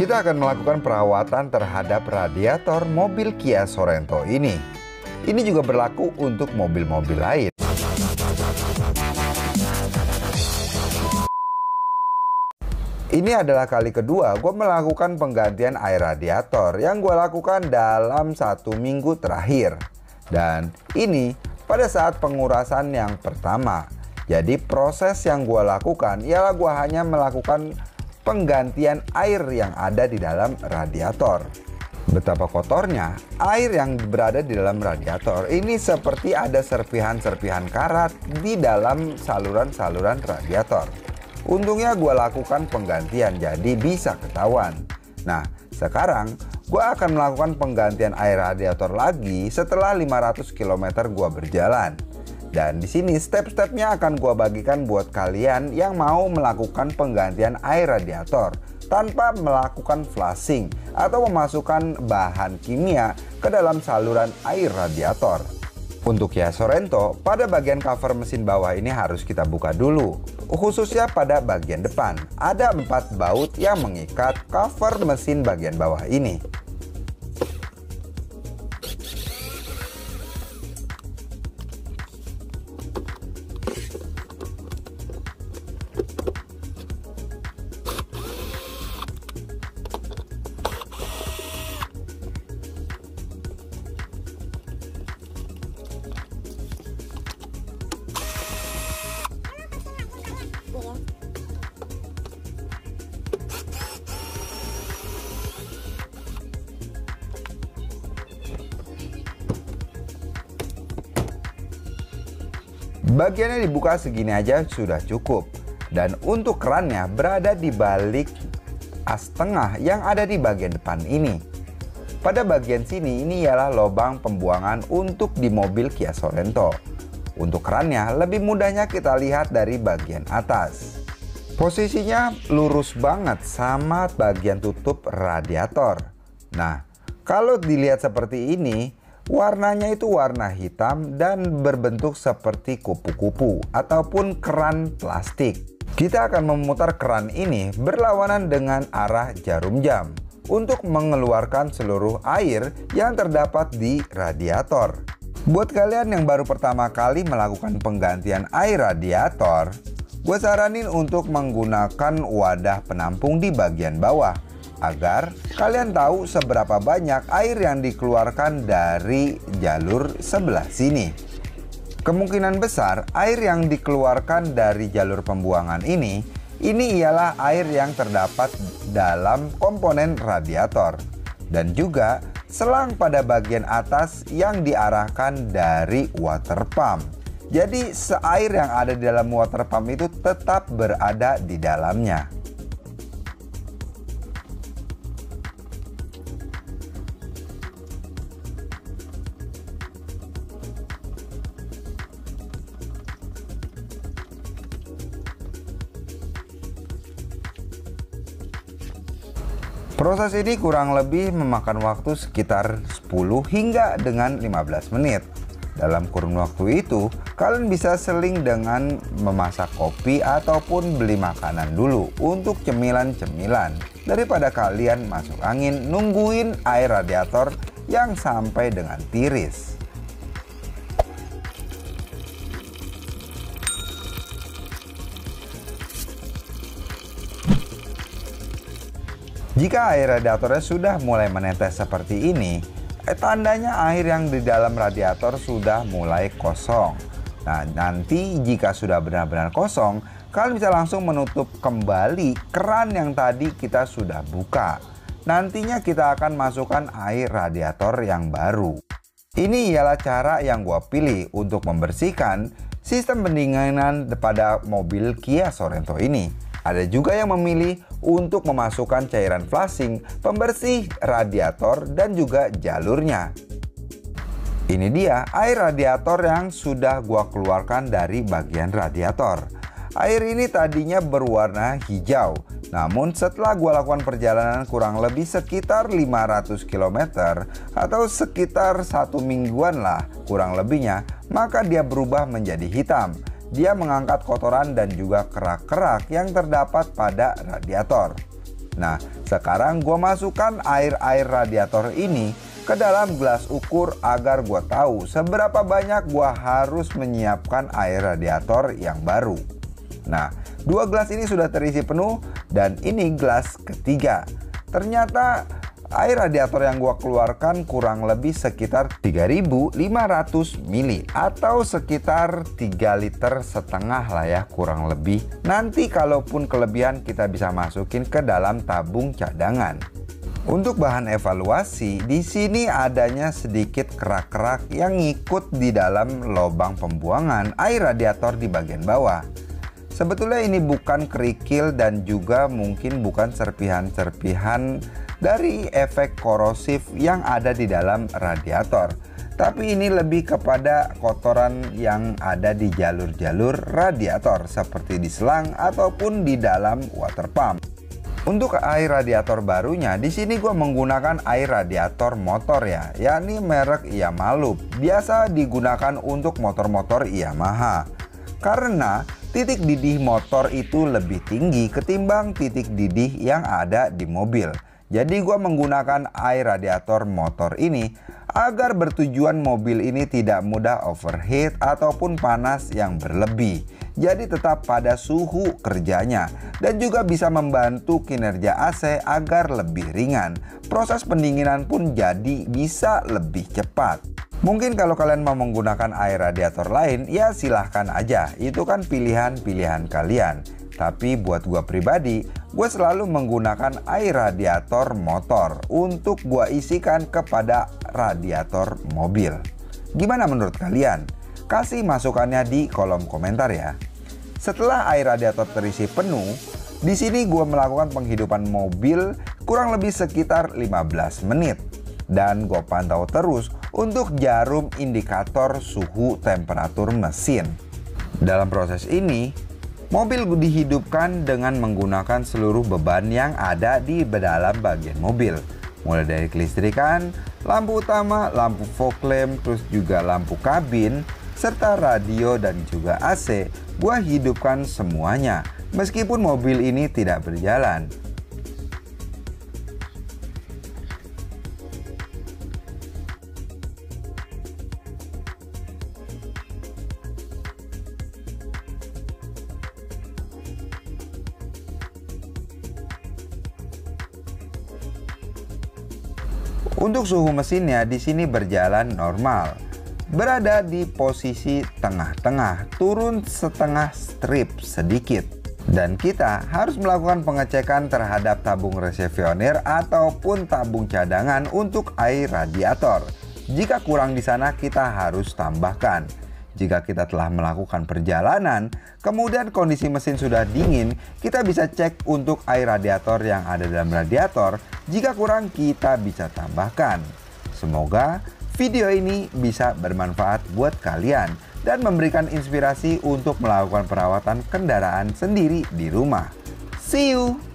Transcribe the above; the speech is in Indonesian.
Kita akan melakukan perawatan terhadap radiator mobil Kia Sorento ini. Ini juga berlaku untuk mobil-mobil lain. Ini adalah kali kedua gue melakukan penggantian air radiator yang gue lakukan dalam 1 minggu terakhir. Dan ini pada saat pengurasan yang pertama. Jadi proses yang gue lakukan ialah gue hanya melakukan penggantian air yang ada di dalam radiator. Betapa kotornya air yang berada di dalam radiator ini, seperti ada serpihan-serpihan karat di dalam saluran-saluran radiator. Untungnya gue lakukan penggantian jadi bisa ketahuan. Nah, sekarang gue akan melakukan penggantian air radiator lagi setelah 500 km gue berjalan. Dan di sini step-stepnya akan gue bagikan buat kalian yang mau melakukan penggantian air radiator tanpa melakukan flushing atau memasukkan bahan kimia ke dalam saluran air radiator. Untuk Kia Sorento, pada bagian cover mesin bawah ini harus kita buka dulu. Khususnya pada bagian depan, ada 4 baut yang mengikat cover mesin bagian bawah ini. Bagiannya dibuka segini aja sudah cukup. Dan untuk kerannya berada di balik as tengah yang ada di bagian depan ini. Pada bagian sini ini ialah lubang pembuangan untuk di mobil Kia Sorento. Untuk kerannya lebih mudahnya kita lihat dari bagian atas. Posisinya lurus banget sama bagian tutup radiator. Nah, kalau dilihat seperti ini, warnanya itu warna hitam dan berbentuk seperti kupu-kupu ataupun keran plastik. Kita akan memutar keran ini berlawanan dengan arah jarum jam untuk mengeluarkan seluruh air yang terdapat di radiator. Buat kalian yang baru pertama kali melakukan penggantian air radiator, gue saranin untuk menggunakan wadah penampung di bagian bawah agar kalian tahu seberapa banyak air yang dikeluarkan dari jalur sebelah sini. Kemungkinan besar air yang dikeluarkan dari jalur pembuangan ini ialah air yang terdapat dalam komponen radiator dan juga selang pada bagian atas yang diarahkan dari water pump. Jadi air yang ada di dalam water pump itu tetap berada di dalamnya. Proses ini kurang lebih memakan waktu sekitar 10 hingga dengan 15 menit. Dalam kurun waktu itu, kalian bisa seling dengan memasak kopi ataupun beli makanan dulu untuk cemilan-cemilan. Daripada kalian masuk angin nungguin air radiator yang sampai dengan tiris. Jika air radiatornya sudah mulai menetes seperti ini, tandanya air yang di dalam radiator sudah mulai kosong. Nah, nanti jika sudah benar-benar kosong, kalian bisa langsung menutup kembali keran yang tadi kita sudah buka. Nantinya kita akan masukkan air radiator yang baru. Ini ialah cara yang gua pilih untuk membersihkan sistem pendinginan pada mobil Kia Sorento ini. Ada juga yang memilih untuk memasukkan cairan flushing, pembersih radiator dan juga jalurnya. Ini dia air radiator yang sudah gua keluarkan dari bagian radiator. Air ini tadinya berwarna hijau, namun setelah gua lakukan perjalanan kurang lebih sekitar 500 km atau sekitar 1 mingguan lah kurang lebihnya, maka dia berubah menjadi hitam. Dia mengangkat kotoran dan juga kerak-kerak yang terdapat pada radiator. Nah, sekarang gue masukkan air radiator ini ke dalam gelas ukur agar gue tahu seberapa banyak gue harus menyiapkan air radiator yang baru. Nah, 2 gelas ini sudah terisi penuh dan ini gelas ketiga. Ternyata air radiator yang gua keluarkan kurang lebih sekitar 3.500 mili atau sekitar 3,5 liter lah ya kurang lebih. Nanti kalaupun kelebihan kita bisa masukin ke dalam tabung cadangan. Untuk bahan evaluasi, di sini adanya sedikit kerak-kerak yang ngikut di dalam lubang pembuangan air radiator di bagian bawah. Sebetulnya ini bukan kerikil dan juga mungkin bukan serpihan-serpihan dari efek korosif yang ada di dalam radiator. Tapi ini lebih kepada kotoran yang ada di jalur-jalur radiator seperti di selang ataupun di dalam water pump. Untuk air radiator barunya, di sini gue menggunakan air radiator motor ya, yakni merek Yamaha Loop. Biasa digunakan untuk motor-motor Yamaha. Karena titik didih motor itu lebih tinggi ketimbang titik didih yang ada di mobil. Jadi gue menggunakan air radiator motor ini agar bertujuan mobil ini tidak mudah overheat ataupun panas yang berlebih. Jadi tetap pada suhu kerjanya dan juga bisa membantu kinerja AC agar lebih ringan. Proses pendinginan pun jadi bisa lebih cepat. Mungkin kalau kalian mau menggunakan air radiator lain, ya silahkan aja. Itu kan pilihan-pilihan kalian. Tapi buat gua pribadi, gue selalu menggunakan air radiator motor untuk gua isikan kepada radiator mobil. Gimana menurut kalian? Kasih masukannya di kolom komentar ya. Setelah air radiator terisi penuh, di sini gua melakukan penghidupan mobil kurang lebih sekitar 15 menit. Dan gue pantau terus untuk jarum indikator suhu temperatur mesin. Dalam proses ini, mobil dihidupkan dengan menggunakan seluruh beban yang ada di dalam bagian mobil. Mulai dari kelistrikan, lampu utama, lampu fog lamp, terus juga lampu kabin, serta radio dan juga AC, gue hidupkan semuanya. Meskipun mobil ini tidak berjalan. Untuk suhu mesinnya di sini berjalan normal, berada di posisi tengah-tengah, turun setengah strip sedikit. Dan kita harus melakukan pengecekan terhadap tabung reservoir ataupun tabung cadangan untuk air radiator. Jika kurang di sana kita harus tambahkan. Jika kita telah melakukan perjalanan, kemudian kondisi mesin sudah dingin, kita bisa cek untuk air radiator yang ada dalam radiator. Jika kurang, kita bisa tambahkan. Semoga video ini bisa bermanfaat buat kalian dan memberikan inspirasi untuk melakukan perawatan kendaraan sendiri di rumah. See you!